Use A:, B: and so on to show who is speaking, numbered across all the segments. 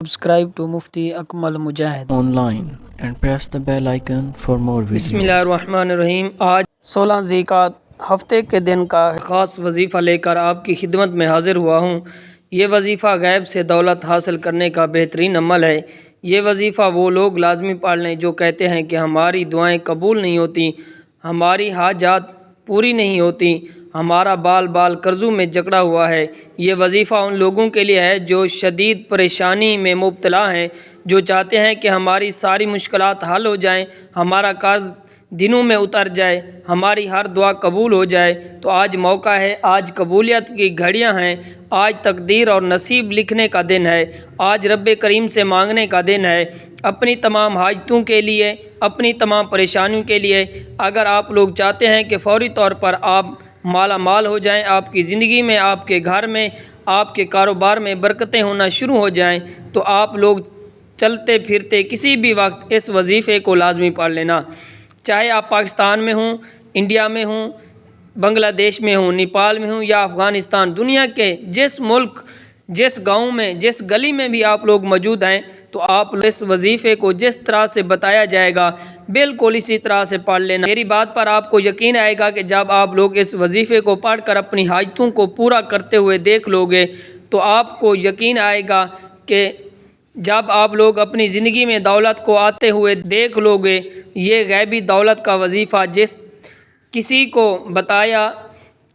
A: Subscribe to Mufti Akmal Mujahid
B: online and press the bell icon for more videos.
A: बिस्मिल्लाहिर्रहमानिर्रहीम। आज 16 ज़ीक़ात हफ्ते के दिन का ख़ास वजीफ़ा लेकर आपकी खिदमत में हाज़िर हुआ हूँ। ये वजीफ़ा गैब से दौलत हासिल करने का बेहतरीन अमल है। ये वजीफ़ा वो लोग लाजमी पढ़ लें जो कहते हैं कि हमारी दुआएं कबूल नहीं होती, हमारी हाजात पूरी नहीं होती, हमारा बाल बाल कर्ज़ों में जकड़ा हुआ है। ये वजीफ़ा उन लोगों के लिए है जो शदीद परेशानी में मुब्तला हैं, जो चाहते हैं कि हमारी सारी मुश्किलात हल हो जाएं, हमारा कर्ज़ दिनों में उतर जाए, हमारी हर दुआ कबूल हो जाए। तो आज मौका है, आज कबूलियत की घड़ियां हैं, आज तकदीर और नसीब लिखने का दिन है, आज रब्बे करीम से मांगने का दिन है अपनी तमाम हाजतों के लिए, अपनी तमाम परेशानियों के लिए। अगर आप लोग चाहते हैं कि फ़ौरी तौर पर आप माला माल हो जाएं, आपकी ज़िंदगी में, आपके घर में, आपके कारोबार में बरकतें होना शुरू हो जाएं, तो आप लोग चलते फिरते किसी भी वक्त इस वजीफ़े को लाजमी पढ़ लेना। चाहे आप पाकिस्तान में हों, इंडिया में हों, बांग्लादेश में हों, नेपाल में हों या अफ़गानिस्तान, दुनिया के जिस मुल्क, जिस गांव में, जिस गली में भी आप लोग मौजूद हैं, तो आप इस वजीफ़े को जिस तरह से बताया जाएगा बिल्कुल इसी तरह से पढ़ लेना। मेरी बात पर आपको यकीन आएगा कि जब आप लोग इस वजीफ़े को पढ़कर अपनी हाजतों को पूरा करते हुए देख लोगे तो आपको यकीन आएगा कि जब आप लोग अपनी ज़िंदगी में दौलत को आते हुए देख लोगे, ये गैबी दौलत का वजीफ़ा जिस किसी को बताया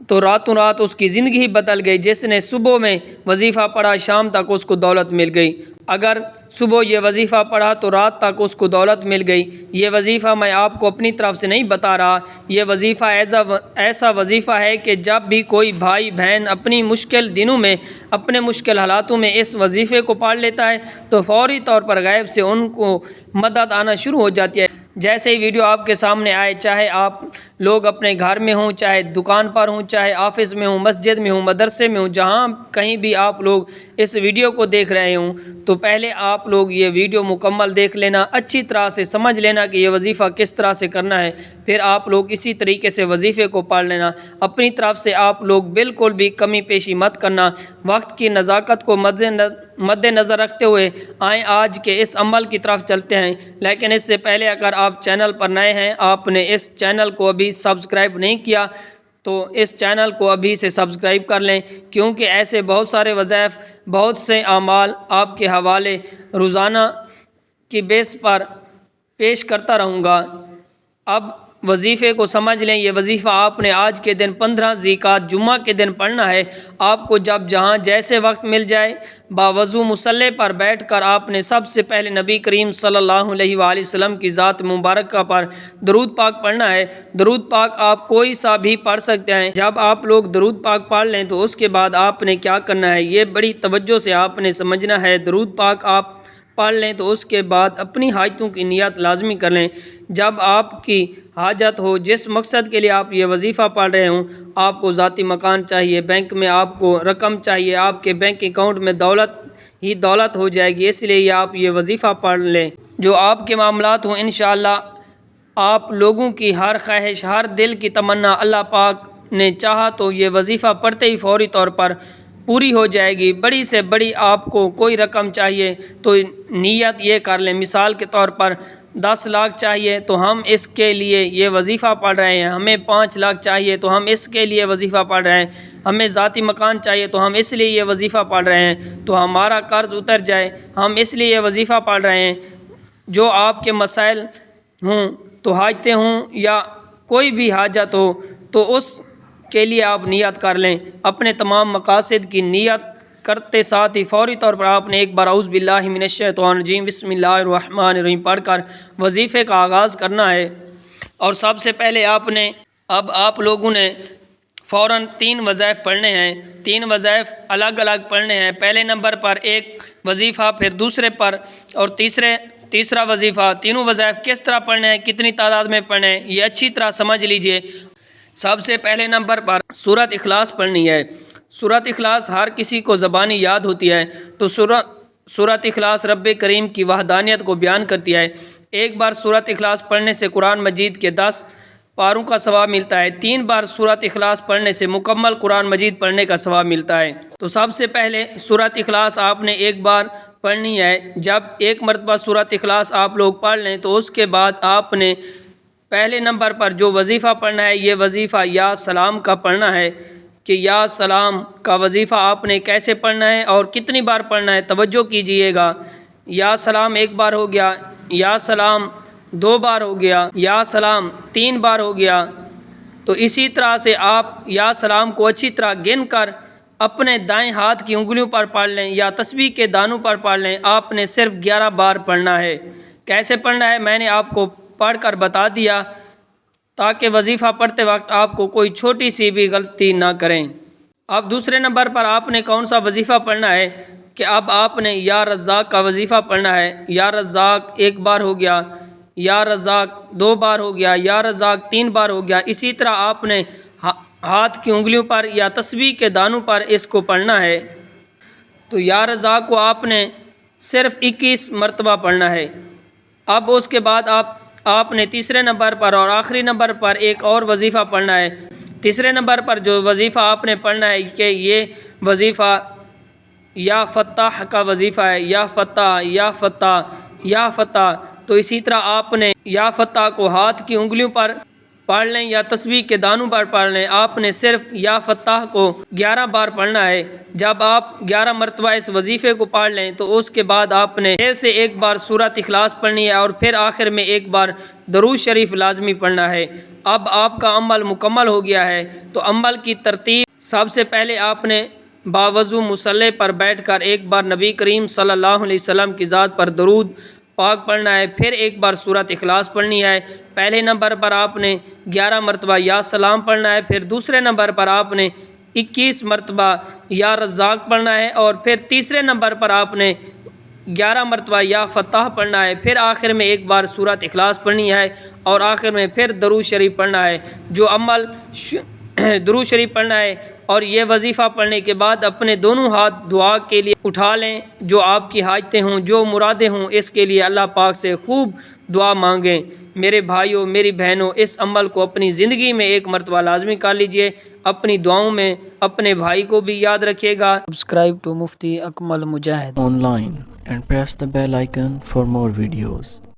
A: तो रातों रात उसकी ज़िंदगी ही बदल गई। जिसने सुबह में वजीफ़ा पढ़ा शाम तक उसको दौलत मिल गई, अगर सुबह ये वजीफ़ा पढ़ा तो रात तक उसको दौलत मिल गई। ये वजीफ़ा मैं आपको अपनी तरफ से नहीं बता रहा, ये वजीफ़ा ऐसा वजीफ़ा है कि जब भी कोई भाई बहन अपनी मुश्किल दिनों में, अपने मुश्किल हालातों में इस वजीफ़े को पढ़ लेता है तो फ़ौरी तौर पर गैब से उनको मदद आना शुरू हो जाती है। जैसे ही वीडियो आपके सामने आए, चाहे आप लोग अपने घर में हों, चाहे दुकान पर हों, चाहे ऑफिस में हों, मस्जिद में हों, मदरसे में हों, जहाँ कहीं भी आप लोग इस वीडियो को देख रहे हों, तो पहले आप लोग ये वीडियो मुकम्मल देख लेना, अच्छी तरह से समझ लेना कि ये वजीफ़ा किस तरह से करना है। फिर आप लोग इसी तरीके से वजीफ़े को पढ़ लेना। अपनी तरफ से आप लोग बिल्कुल भी कमी पेशी मत करना। वक्त की नज़ाकत को मद्देनज़र रखते हुए आए आज के इस अमल की तरफ चलते हैं। लेकिन इससे पहले अगर आप चैनल पर नए हैं, आपने इस चैनल को अभी सब्सक्राइब नहीं किया तो इस चैनल को अभी से सब्सक्राइब कर लें, क्योंकि ऐसे बहुत सारे वज़ाइफ, बहुत से आमाल आपके हवाले रोज़ाना की बेस पर पेश करता रहूँगा। अब वजीफ़े को समझ लें। ये वजीफ़ा आपने आज के दिन 15 ज़ीक़ात जुम्मा के दिन पढ़ना है। आपको जब जहाँ जैसे वक्त मिल जाए बावज़ू मुसल्ले पर बैठकर आपने सबसे पहले नबी करीम सल्लल्लाहु अलैहि वसल्लम की ज़ात मुबारक पर दरूद पाक पढ़ना है। दरूद पाक आप कोई सा भी पढ़ सकते हैं। जब आप लोग दरूद पाक पढ़ लें तो उसके बाद आपने क्या करना है, ये बड़ी तवज्जो से आपने समझना है। दरूद पाक आप पढ़ लें तो उसके बाद अपनी हाजतों की नियत लाजमी कर लें। जब आपकी हाजत हो, जिस मकसद के लिए आप ये वजीफ़ा पढ़ रहे हों, आपको ज़ाती मकान चाहिए, बैंक में आपको रकम चाहिए, आपके बैंक अकाउंट में दौलत ही दौलत हो जाएगी, इसलिए आप ये वजीफ़ा पढ़ लें। जो आपके मामलात हों, इंशाअल्लाह आप लोगों की हर ख्वाहिश, हर दिल की तमन्ना अल्लाह पाक ने चाहा तो ये वजीफ़ा पढ़ते ही फ़ौरी तौर पर पूरी हो जाएगी। बड़ी से बड़ी आपको कोई रकम चाहिए तो नीयत ये कर लें, मिसाल के तौर पर 10 लाख चाहिए तो हम इसके लिए ये वजीफ़ा पढ़ रहे हैं। हमें 5 लाख चाहिए तो हम इसके लिए वजीफ़ा पढ़ रहे हैं। हमें ज़ाती मकान चाहिए तो हम इसलिए ये वजीफ़ा पढ़ रहे हैं। तो हमारा कर्ज़ उतर जाए, हम इसलिए ये वजीफ़ा पढ़ रहे हैं। जो आपके मसाइल हों, तो हाजतें हों या कोई भी हाजत हो, तो उस के लिए आप नियत कर लें। अपने तमाम मकासद की नियत करते साथ ही फ़ौरी तौर पर आपने एक बार औज़ु बिल्लाहि मिनश्शैतानिर्रजीम बिस्मिल्लाहिर्रहमानिर्रहीम पढ़कर वजीफ़े का आगाज़ करना है। और सबसे पहले आपने, अब आप लोगों ने फ़ौरन 3 वज़ाइफ पढ़ने हैं। 3 वज़ाइफ अलग अलग पढ़ने हैं। पहले नंबर पर एक वजीफ़ा, फिर दूसरे पर और तीसरा वजीफ़ा। तीनों वज़ाइफ किस तरह पढ़ने हैं, कितनी तादाद में पढ़ने हैं, ये अच्छी तरह समझ लीजिए। सबसे पहले नंबर पर सूरत इखलास पढ़नी है। सूरत इखलास हर किसी को ज़बानी याद होती है, तो सूरत इखलास रब्बे करीम की वहदानियत को बयान करती है। एक बार सूरत इखलास पढ़ने से कुरान मजीद के 10 पारों का सवाब मिलता है। 3 बार सूरत इखलास पढ़ने से मुकम्मल कुरान मजीद पढ़ने का सवाब मिलता है। तो सबसे पहले सूरत इखलास आपने एक बार پڑھنی ہے۔ جب ایک مرتبہ سورۃ اخلاص آپ لوگ پڑھ لیں تو اس کے بعد آپ نے پہلے نمبر پر جو وظیفہ پڑھنا ہے یہ وظیفہ یا سلام کا پڑھنا ہے کہ یا سلام کا وظیفہ آپ نے کیسے پڑھنا ہے اور کتنی بار پڑھنا ہے، توجہ کیجئے گا۔ یا سلام ایک بار ہو گیا، یا سلام دو بار ہو گیا، یا سلام تین بار ہو گیا۔ تو اسی طرح سے آپ یا سلام کو اچھی طرح گن کر اپنے دائیں ہاتھ کی انگلیوں پر پڑھ لیں یا تسبیح کے دانوں پر پڑھ لیں۔ آپ نے صرف 11 بار پڑھنا ہے۔ کیسے پڑھنا ہے میں نے آپ کو پڑھ کر بتا دیا تاکہ وظیفہ پڑھتے وقت آپ کو کوئی چھوٹی سی بھی غلطی نہ کریں۔ اب دوسرے نمبر پر آپ نے کون سا وظیفہ پڑھنا ہے کہ اب آپ نے یا رزاق کا وظیفہ پڑھنا ہے۔ یا رزاق ایک بار ہو گیا، یا رزاق دو بار ہو گیا، یا رزاق تین بار ہو گیا۔ اسی طرح آپ نے ہاتھ کی انگلیوں پر یا تسبیح کے دانوں پر اس کو پڑھنا ہے۔ تو یا رزاق کو آپ نے صرف 21 مرتبہ پڑھنا ہے۔ اب اس کے بعد آپ نے تیسرے نمبر پر اور آخری نمبر پر ایک اور وظیفہ پڑھنا ہے۔ تیسرے نمبر پر جو وظیفہ آپ نے پڑھنا ہے کہ یہ وظیفہ یا فتح کا وظیفہ ہے، یا فتح یا فتح یا فتح۔ تو اسی طرح آپ نے یا فتح کو ہاتھ کی انگلیوں پر پڑھ لیں یا تسبیح کے دانوں پر پڑھ لیں۔ آپ نے صرف یا فتح کو 11 بار پڑھنا ہے۔ جب آپ 11 مرتبہ اس وظیفے کو پڑھ لیں تو اس کے بعد آپ نے پھر سے ایک بار سورۃ اخلاص پڑھنی ہے اور پھر آخر میں ایک بار درود شریف لازمی پڑھنا ہے۔ اب آپ کا عمل مکمل ہو گیا ہے۔ تو عمل کی ترتیب: سب سے پہلے آپ نے باوضو مصلی پر بیٹھ کر ایک بار نبی کریم صلی اللہ علیہ وسلم کی ذات پر درود پاک پڑھنا ہے، پھر ایک بار سورۃ اخلاص پڑھنی ہے۔ پہلے نمبر پر آپ نے 11 مرتبہ یا سلام پڑھنا ہے، پھر دوسرے نمبر پر آپ نے 21 مرتبہ یا رزاق پڑھنا ہے، اور پھر تیسرے نمبر پر آپ نے 11 مرتبہ یا فتح پڑھنا ہے، پھر آخر میں ایک بار سورۃ اخلاص پڑھنی ہے، اور آخر میں پھر درود شریف پڑھنا ہے۔ جو عمل درود شریف پڑھنا ہے اور یہ وظیفہ پڑھنے کے بعد اپنے دونوں ہاتھ دعا کے لیے اٹھا لیں۔ جو آپ کی حاجتیں ہوں، جو مرادیں ہوں، اس کے لیے اللہ پاک سے خوب دعا مانگیں۔ میرے بھائیوں، میری بہنوں، اس عمل کو اپنی زندگی میں ایک مرتبہ لازمی کر لیجئے۔ اپنی دعاؤں میں اپنے بھائی کو بھی یاد رکھیے گا۔
B: Subscribe to Mufti Akmal Mujahid online and press the bell icon for more videos.